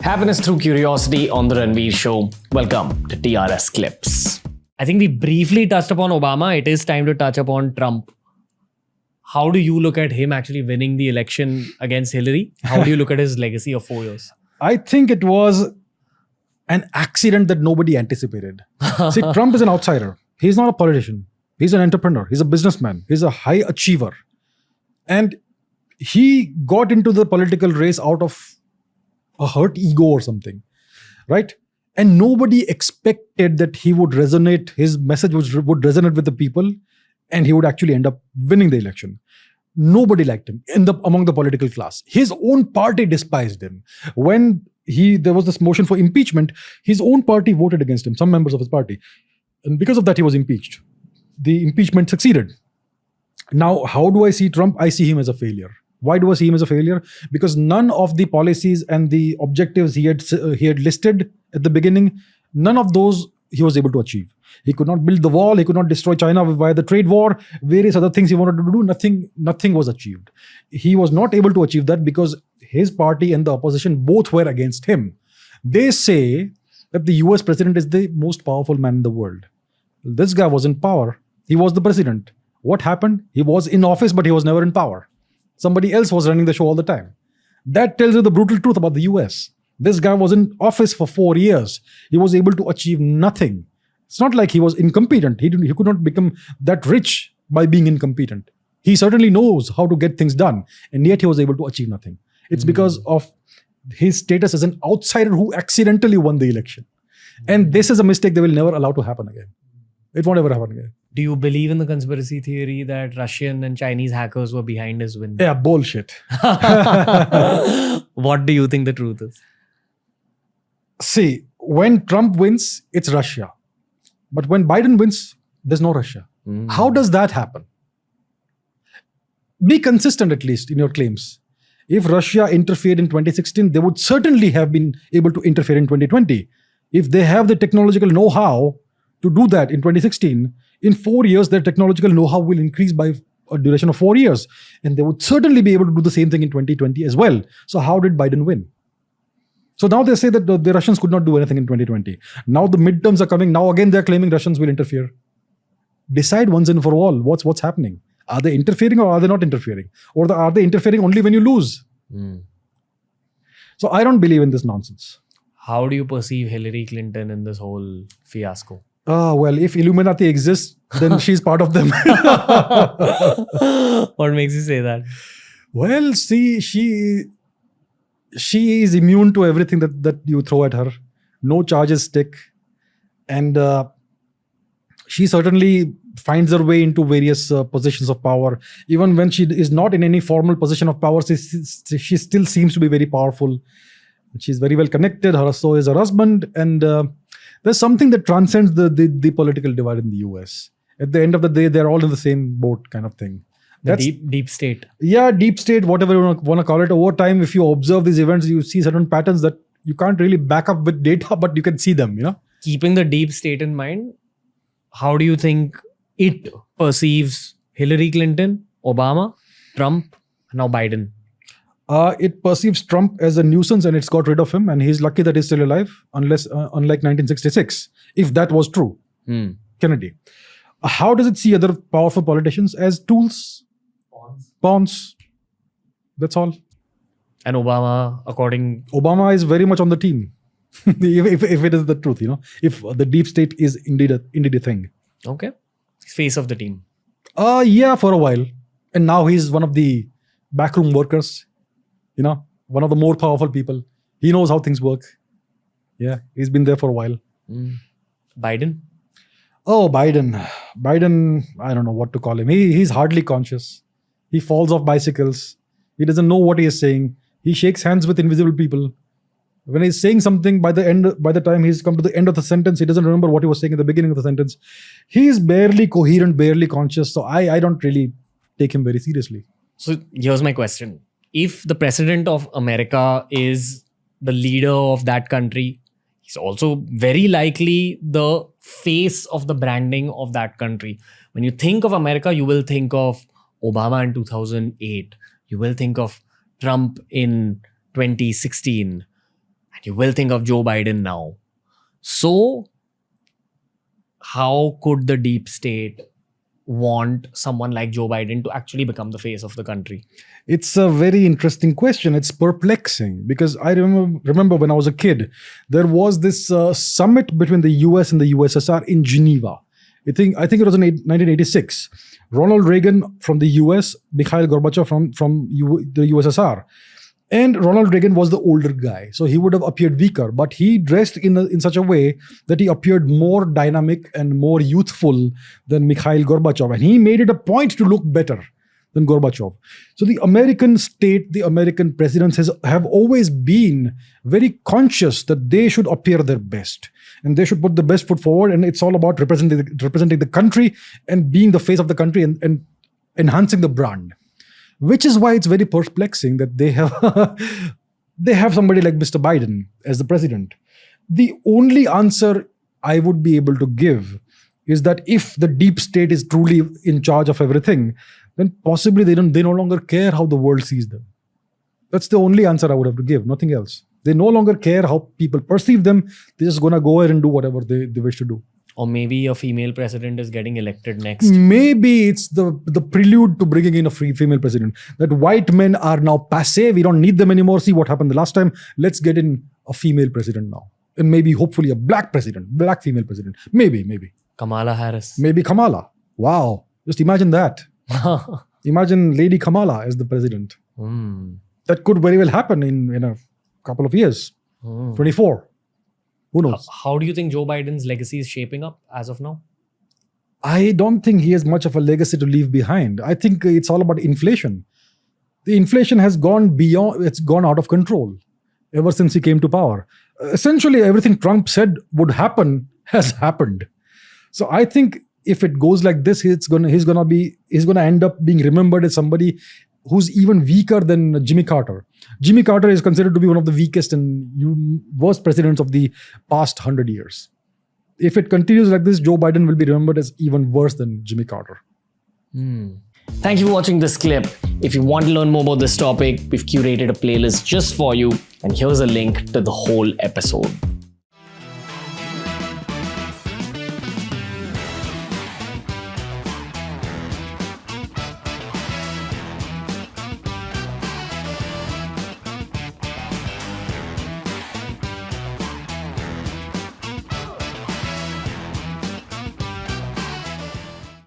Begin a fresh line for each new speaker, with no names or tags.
Happiness through curiosity on the Ranveer Show. Welcome to TRS Clips.
I think we briefly touched upon Obama. It is time to touch upon Trump. How do you look at him actually winning the election against Hillary? How do you look at his legacy of 4 years?
I think it was an accident that nobody anticipated. See, Trump is an outsider. He's not a politician. He's an entrepreneur. He's a businessman. He's a high achiever. And he got into the political race out of a hurt ego or something, right? And nobody expected that he would resonate, his message would resonate with the people, and he would actually end up winning the election. Nobody liked him among the political class. His own party despised him. When there was this motion for impeachment, his own party voted against him, some members of his party. And because of that, he was impeached. The impeachment succeeded. Now, how do I see Trump? I see him as a failure. Why do I see him as a failure? Because none of the policies and the objectives he had listed at the beginning, none of those he was able to achieve. He could not build the wall. He could not destroy China via the trade war. Various other things he wanted to do. Nothing was achieved. He was not able to achieve that because his party and the opposition both were against him. They say that the US president is the most powerful man in the world. This guy was in power. He was the president. What happened? He was in office, but he was never in power. Somebody else was running the show all the time. That tells you the brutal truth about the US. This guy was in office for 4 years. He was able to achieve nothing. It's not like he was incompetent. He could not become that rich by being incompetent. He certainly knows how to get things done, and yet he was able to achieve nothing. It's because of his status as an outsider who accidentally won the election. And this is a mistake they will never allow to happen again. It won't ever happen again.
Do you believe in the conspiracy theory that Russian and Chinese hackers were behind his win?
Yeah, bullshit.
What do you think the truth is?
See, when Trump wins, it's Russia. But when Biden wins, there's no Russia. How does that happen? Be consistent at least in your claims. If Russia interfered in 2016, they would certainly have been able to interfere in 2020. If they have the technological know-how to do that in 2016, in 4 years, their technological know-how will increase by a duration of 4 years. And they would certainly be able to do the same thing in 2020 as well. So how did Biden win? So now they say that the Russians could not do anything in 2020. Now the midterms are coming. Now again, they're claiming Russians will interfere. Decide once and for all what's happening. Are they interfering or are they not interfering? Or are they interfering only when you lose? So I don't believe in this nonsense.
How do you perceive Hillary Clinton in this whole fiasco?
Well, if Illuminati exists, then she's part of them.
What makes you say that?
Well, see, she is immune to everything that you throw at her. No charges stick. And she certainly finds her way into various positions of power. Even when she is not in any formal position of power, she still seems to be very powerful. She's very well connected. So is her husband. And there's something that transcends the political divide in the US. At the end of the day, they're all in the same boat kind of thing.
That's deep state.
Yeah, deep state, whatever you want to call it. Over time, if you observe these events, you see certain patterns that you can't really back up with data, but you can see them,
Keeping the deep state in mind, how do you think it perceives Hillary Clinton, Obama, Trump, now Biden?
It perceives Trump as a nuisance and it's got rid of him, and he's lucky that he's still alive, unlike 1966, if that was true. Kennedy. How does it see other powerful politicians? As tools? Pawns. That's all.
And
Obama is very much on the team. if it is the truth, if the deep state is indeed a thing.
Okay. Face of the team.
Yeah, for a while. And now he's one of the backroom workers. One of the more powerful people. He knows how things work. Yeah, he's been there for a while.
Biden?
Oh, Biden, I don't know what to call him. He's hardly conscious. He falls off bicycles. He doesn't know what he is saying. He shakes hands with invisible people. When he's saying something, by the time he's come to the end of the sentence, he doesn't remember what he was saying at the beginning of the sentence. He's barely coherent, barely conscious. So I don't really take him very seriously.
So here's my question. If the president of America is the leader of that country, he's also very likely the face of the branding of that country. When you think of America, you will think of Obama in 2008. You will think of Trump in 2016. and you will think of Joe Biden now. So, how could the deep state want someone like Joe Biden to actually become the face of the country?
It's a very interesting question. It's perplexing because I remember when I was a kid, there was this summit between the US and the USSR in Geneva. I think it was in 1986. Ronald Reagan from the US, Mikhail Gorbachev from the USSR. And Ronald Reagan was the older guy, so he would have appeared weaker, but he dressed in such a way that he appeared more dynamic and more youthful than Mikhail Gorbachev. And he made it a point to look better than Gorbachev. So the American state, the American presidents have always been very conscious that they should appear their best. And they should put the best foot forward. And it's all about representing the country and being the face of the country and enhancing the brand. Which is why it's very perplexing that they have somebody like Mr. Biden as the president. The only answer I would be able to give is that if the deep state is truly in charge of everything, then possibly they no longer care how the world sees them. That's the only answer I would have to give, nothing else. They no longer care how people perceive them. They're just going to go ahead and do whatever they wish to do.
Or maybe a female president is getting elected next.
Maybe it's the prelude to bringing in a female president. That white men are now passé. We don't need them anymore. See what happened the last time. Let's get in a female president now. And maybe, hopefully, a black female president. Maybe.
Kamala Harris.
Maybe Kamala. Wow. Just imagine that. Imagine Lady Kamala as the president. That could very well happen in a couple of years. 24. Who knows?
How do you think Joe Biden's legacy is shaping up as of now?
I don't think he has much of a legacy to leave behind. I think it's all about inflation. The inflation has gone beyond, it's gone out of control ever since he came to power. Essentially, everything Trump said would happen has happened. So I think if it goes like this, he's gonna end up being remembered as somebody who's even weaker than Jimmy Carter. Jimmy Carter is considered to be one of the weakest and worst presidents of the past 100 years. If it continues like this, Joe Biden will be remembered as even worse than Jimmy Carter.
Thank you for watching this clip. If you want to learn more about this topic, we've curated a playlist just for you, and here's a link to the whole episode.